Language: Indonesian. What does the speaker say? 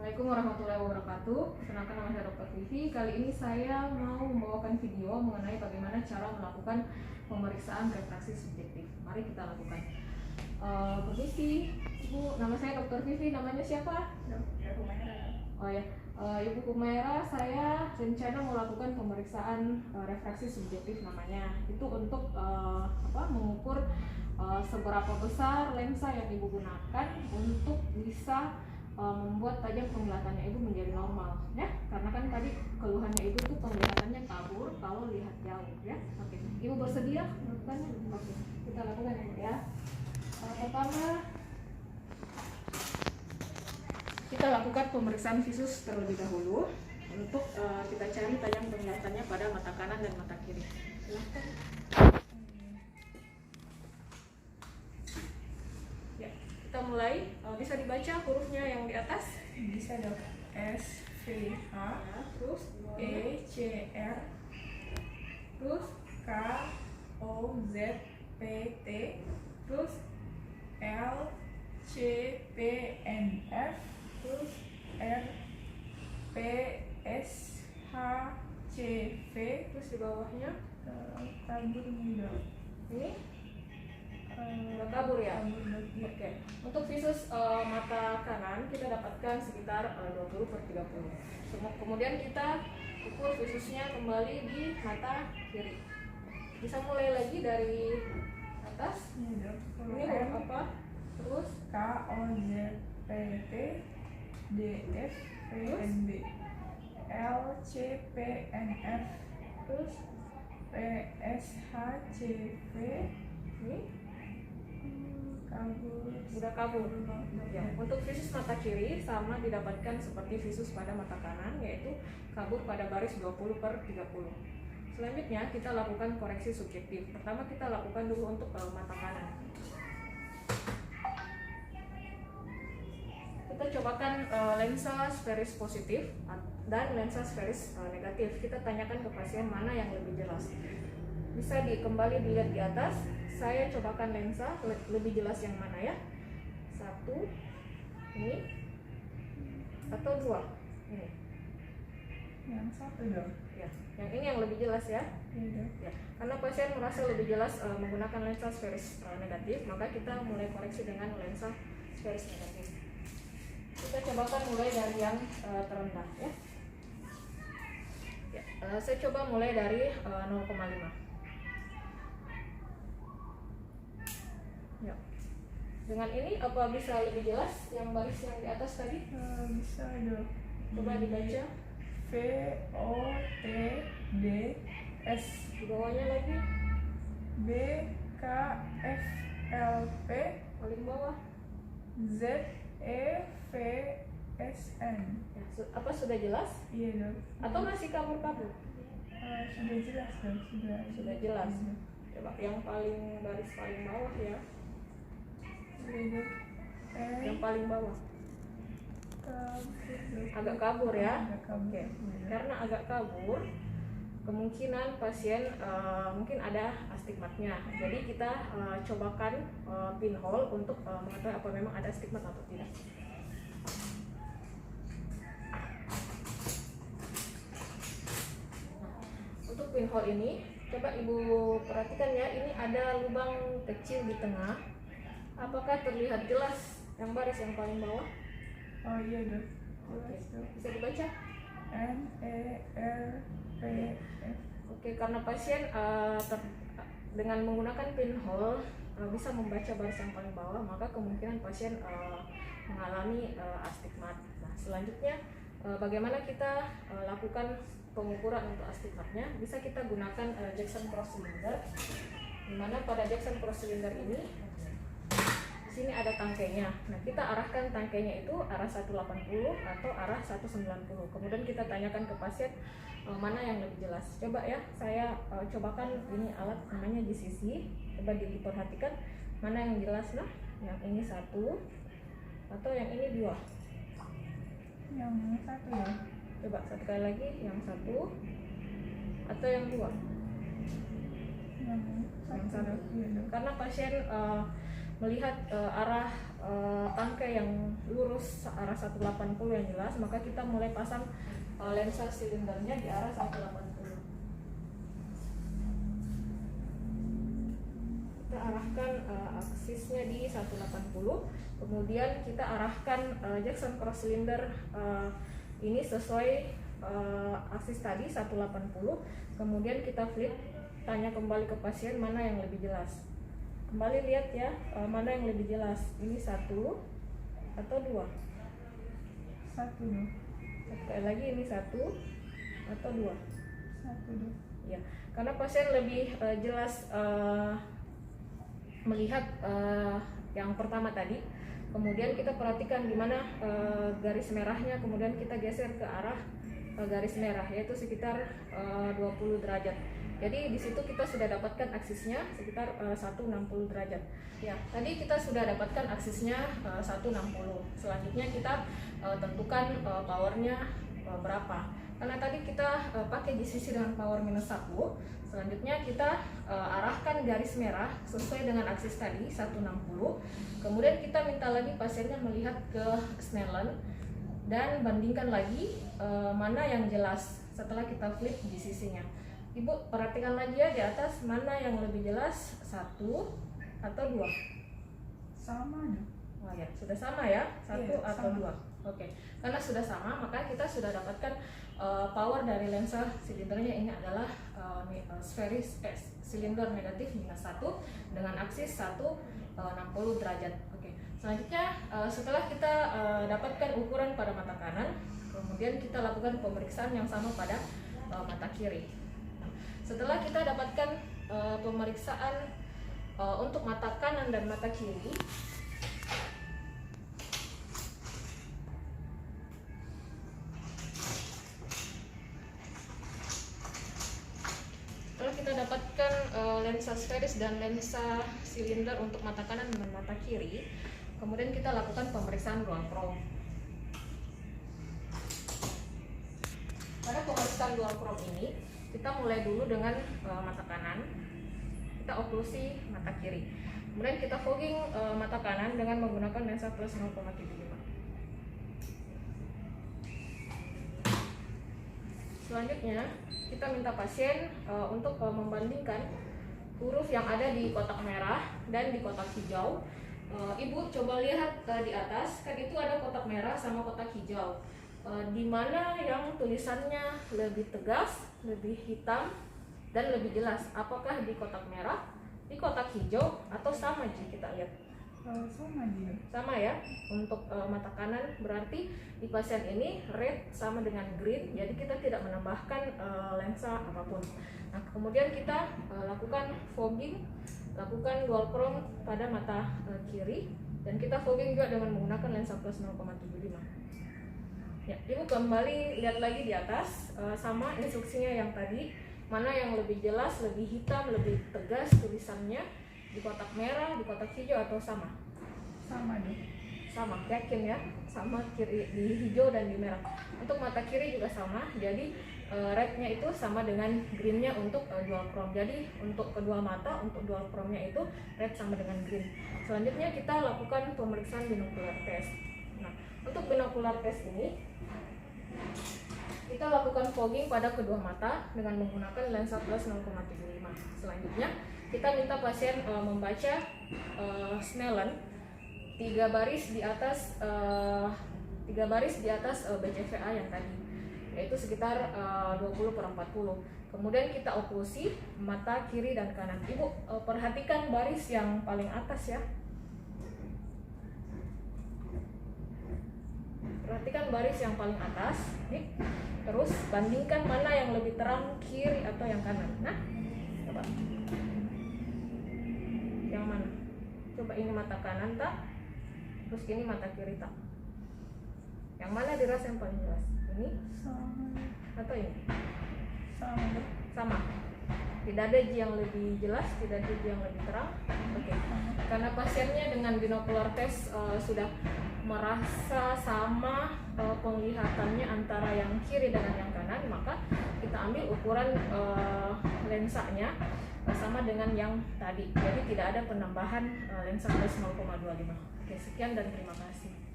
Assalamualaikum warahmatullahi wabarakatuh. Perkenalkan, nama saya Dr. Vivi. Kali ini saya mau membawakan video mengenai bagaimana cara melakukan pemeriksaan refraksi subjektif. Mari kita lakukan. Permisi, Ibu, nama saya Dr. Vivi. Namanya siapa? Dr. Humaira. Oh ya, Ibu Humaira, saya rencana mau lakukan pemeriksaan refraksi subjektif namanya. Itu untuk mengukur seberapa besar lensa yang Ibu gunakan untuk bisa membuat tajam penglihatannya Ibu menjadi normal, ya. Karena kan tadi keluhannya Ibu tuh penglihatannya kabur kalau lihat jauh, ya. Oke, Ibu bersedia melakukannya? Oke, kita lakukan ya, Bu, ya. Pertama, kita lakukan pemeriksaan visus terlebih dahulu untuk kita cari tajam penglihatannya pada mata kanan dan mata kiri. Silahkan. Ya, kita mulai. Bisa dibaca hurufnya yang di atas? Bisa dok. S V H Ya, terus E C R terus K O Z P T terus L C P N F terus R P S H C V terus di bawahnya kabur nih dok. ini udah kabur ya? Kabur dok. Oke. Untuk visus mata kanan kita dapatkan sekitar 20/30. Kemudian kita ukur visusnya kembali di mata kiri. Bisa mulai lagi dari atas. Ini dok. Ini huruf apa? Terus K O Z P T D F P N B L C P N F terus P S H C V ini kabur. udah kabur. Ya, untuk visus mata kiri sama didapatkan seperti visus pada mata kanan, yaitu kabur pada baris 20/30. Selanjutnya kita lakukan koreksi subjektif. Pertama kita lakukan dulu untuk mata kanan. Kita cobakan lensa sferis positif dan lensa sferis negatif. Kita tanyakan ke pasien mana yang lebih jelas. Bisa kembali dilihat di atas. Saya cobakan lensa lebih jelas yang mana ya? Satu, ini, atau dua, ini. Yang satu dong. Ya, yang ini yang lebih jelas ya. Iya dok. Ya, karena pasien merasa lebih jelas menggunakan lensa sferis negatif, maka kita mulai koreksi dengan lensa sferis negatif. Kita cobakan mulai dari yang terendah ya. Ya, saya coba mulai dari 0,5. Ya. Dengan ini apa bisa lebih jelas yang baris yang di atas tadi? Bisa dok. Coba dibaca. V O T D S Di bawahnya lagi, B K F L P paling bawah. Z E V S N. Ya, apa sudah jelas? Iya dok. Atau masih kabur-kabur? Sudah jelas dok. Sudah jelas. Coba yang paling baris paling bawah ya. Iya dok. Yang paling bawah. Kabur dok. Agak kabur ya. Agak kabur. Oke. Iya. Karena agak kabur, kemungkinan pasien mungkin ada astigmatnya. Jadi kita cobakan pinhole untuk mengetahui apa memang ada astigmat atau tidak. Untuk pinhole ini, coba Ibu perhatikan ya, ini ada lubang kecil di tengah. Apakah terlihat jelas yang baris yang paling bawah? Oh iya dok. Oke, Jelas dok. bisa dibaca? N E R P F. Oke, karena pasien dengan menggunakan pinhole bisa membaca baris yang paling bawah, maka kemungkinan pasien mengalami astigmat. Nah, selanjutnya bagaimana kita lakukan pengukuran untuk astigmatnya? Bisa kita gunakan Jackson Cross Cylinder, di mana pada Jackson Cross Cylinder ini di sini ada tangkainya. Nah, kita arahkan tangkainya itu arah 180 atau arah 190. Kemudian kita tanyakan ke pasien mana yang lebih jelas. Coba ya, saya cobakan ini alat namanya GCC. Coba diperhatikan mana yang jelas. Nah, yang ini 1 atau yang ini 2. Yang satu dok. Coba satu kali lagi, yang 1 atau yang 2. Yang Yang satu. Iya dok. Karena pasien melihat arah tangkai yang lurus arah 180 yang jelas, maka kita mulai pasang lensa silindernya di arah 180. Kita arahkan aksisnya di 180, kemudian kita arahkan Jackson cross cylinder ini sesuai aksis tadi 180, kemudian kita flip, tanya kembali ke pasien mana yang lebih jelas. Kembali lihat ya, mana yang lebih jelas, ini 1 atau 2? 1 dong. Sekali lagi, ini 1 atau 2? 1 dong. Ya, karena pasien lebih jelas melihat yang pertama tadi. Kemudian kita perhatikan di mana garis merahnya, kemudian kita geser ke arah garis merah, yaitu sekitar 20 derajat. Jadi di situ kita sudah dapatkan aksisnya sekitar 160 derajat. Ya, tadi kita sudah dapatkan aksisnya 160. Selanjutnya kita tentukan powernya berapa. Karena tadi kita pakai GCC dengan power -1. Selanjutnya kita arahkan garis merah sesuai dengan aksis tadi 160. Kemudian kita minta lagi pasiennya melihat ke Snellen dan bandingkan lagi mana yang jelas setelah kita flip GCC-nya. Ibu perhatikan lagi ya di atas, mana yang lebih jelas, 1 atau 2? Sama dong. Oh ya, sudah sama ya, 1 Iya, atau sama. 2. Oke, karena sudah sama maka kita sudah dapatkan power dari lensa silindernya ini adalah silinder negatif -1 dengan aksis 160 derajat. Oke, selanjutnya setelah kita dapatkan ukuran pada mata kanan, kemudian kita lakukan pemeriksaan yang sama pada mata kiri. Setelah kita dapatkan pemeriksaan untuk mata kanan dan mata kiri, setelah kita dapatkan lensa sferis dan lensa silinder untuk mata kanan dan mata kiri, kemudian kita lakukan pemeriksaan dual chrome. Pada pemeriksaan dual chrome ini, kita mulai dulu dengan mata kanan, kita oklusi mata kiri, kemudian kita fogging mata kanan dengan menggunakan lensa plus 0,75. Selanjutnya kita minta pasien untuk membandingkan huruf yang ada di kotak merah dan di kotak hijau. Ibu coba lihat di atas, kan itu ada kotak merah sama kotak hijau. Di mana yang tulisannya lebih tegas, lebih hitam, dan lebih jelas? Apakah di kotak merah, di kotak hijau, atau sama Ji? Kita lihat. Sama dia. Sama ya. Untuk mata kanan berarti di pasien ini red sama dengan green, jadi kita tidak menambahkan lensa apapun. Nah, kemudian kita lakukan fogging, lakukan dual chrome pada mata kiri, dan kita fogging juga dengan menggunakan lensa plus 0,75. Ya, ibu kembali lihat lagi di atas, sama instruksinya yang tadi, mana yang lebih jelas, lebih hitam, lebih tegas tulisannya, di kotak merah, di kotak hijau, atau sama? Sama dong. Sama, yakin ya? Sama kiri, di hijau dan di merah. Untuk mata kiri juga sama, jadi rednya itu sama dengan greennya untuk dual chrome. Jadi untuk kedua mata, untuk dual chrome-nya itu red sama dengan green. Selanjutnya kita lakukan pemeriksaan binocular test. Nah, untuk binocular test ini kita lakukan fogging pada kedua mata dengan menggunakan lensa plus 0,75. Selanjutnya kita minta pasien membaca Snellen 3 baris di atas BCVA yang tadi, yaitu sekitar 20/40. Kemudian kita oklusi mata kiri dan kanan. Ibu perhatikan baris yang paling atas ya. Perhatikan baris yang paling atas nih. Terus bandingkan mana yang lebih terang, kiri atau yang kanan. Nah, coba yang mana? Coba ini mata kanan tak? Terus ini mata kiri tak? Yang mana dirasa yang paling jelas? Ini Sama. atau ini? Sama dong. Sama. Tidak ada Ji yang lebih jelas, tidak ada Ji yang lebih terang. Oke. Karena pasiennya dengan binocular test sudah merasa sama penglihatannya antara yang kiri dengan yang kanan, maka kita ambil ukuran lensanya sama dengan yang tadi. Jadi tidak ada penambahan lensa plus 0,25. Oke, sekian dan terima kasih.